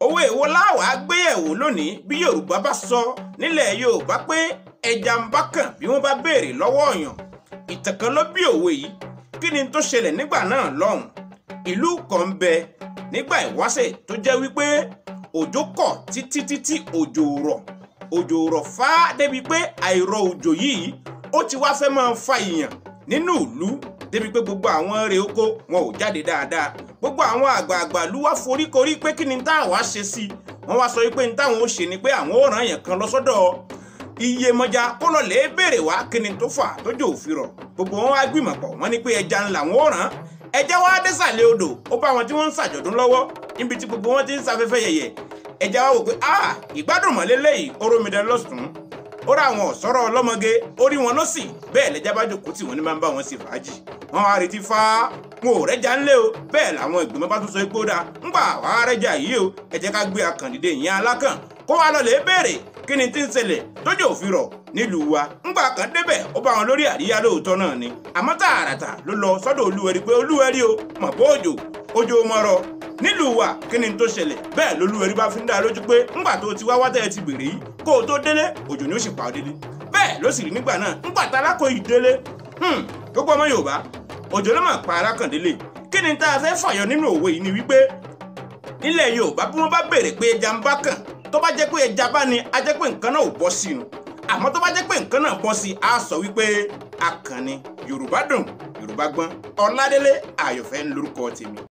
òwe èwo láwàá gbéyẹ̀wò lónìí bí Yorùbá bá sọ nílẹ̀ Yorùbá pé ẹja ń bá kàn bí wọ́n bá béèrè lọ́wọ́ ọ̀yàn. Ìtàn kan ló bí òwe yìí. Kí ni tó ṣẹlẹ̀ nígbà náà lọ́hùn? Ìlú kan ń bẹ nígbà ìwáṣẹ̀ tó jẹ́ wípé òjò kọ̀ títí òjò rọ̀ fá débi pé àìrọ̀ òjò yìí ó ti wá fẹ́ máa fa ìyàn nínú ìlú débi pé gbogbo àwọn èrè oko wọn ò jáde dáadáa. Gbogbo àwọn àgbààgbà ló wá foríkorí pé kí ni táwa ṣe sí. Wọ́n wá sọ wípé ní táwọn ó ṣe ni pé àwọn ó rán èèyàn kan lọ sọ́dọ̀ Iyemọja kó lọ lè béèrè wá kí ni tó fà tójò òfin rọ̀. Gbogbo wọn wá gbìmọ̀ pọ̀ wọ́n ní pé ẹja ńlá wọn ó rán. Ẹja wá désàlẹ̀ odò ó bá wọn tí wọ́n ń ṣàjọ̀dún lọ́wọ́ níbi tí gbogbo wọn ti ń sáfẹ́fẹ́ yẹ̀yẹ̀. Ẹja wá wò pé ìgbádùn mọ́lélẹ́ yìí ó rómi dán lọ́sùn. Ó rà àwọn ọ̀sọ́rọ̀ ọlọ́mọge orí wọn lọ́sì bẹ́ẹ̀ lẹ́jà bá jókòó tí wọ́n ní máa ń bá wọn ṣe fàájì. Wọ́n wá retí fá wọn ò rẹ́jà ńlẹ̀ o bẹ́ẹ̀ làwọn ìgbìmọ̀ bá tún sọ pé ó dáa ńgbà wàá rẹ́jà yìí o ẹ jẹ́ ká gbé akàndídé ìyẹn alákàn kó wá lọ lè béèrè kí ni tí ń ṣẹlẹ̀ tójò òfin rọ̀ nílùú wa. Ńgbà kan débẹ̀ ó bá wọn lórí àríyá lóòótọ́ náà ni àmọ́ tààràtà ló lọ sọ́dọ̀ Olúwẹ̀rí pé Olúwẹ̀rí o mọ̀ pé òjò mọ̀rọ̀ nílùú wa kí ni tó ṣẹlẹ̀. Bẹ́ẹ̀ lolúwẹ̀rí bá fi ń dá lójú pé ńgbà tó ti wá tẹ́ ẹ ti bèrè yìí kó o tó délé òjò ni ó sì pa ọ́ délé. Bẹ́ẹ̀ ló sì rí nígbà náà ńgbà tá alákò yìí délé gbogbo ọmọ Yorùbá òjò ló máa pa alákàndélé. Kí ni tá a fẹ́ fàyọ nínú òwe yìí ni wípé nílẹ̀ Yorùbá bí wọ́n bá béèrè pé ẹja ń bá kàn tó bá jẹ́ pé ẹja bá ní a jẹ́ pé nǹkan náà ò bọ́ sí i nù àmọ́ tó bá jẹ́ pé nǹkan náà bọ́ sí i á sọ wípé akànnì Yorùbá dùn Yorùbá gbọ́n. Ọládélé Àyọ̀fẹ́ ń lórúkọ tèmi.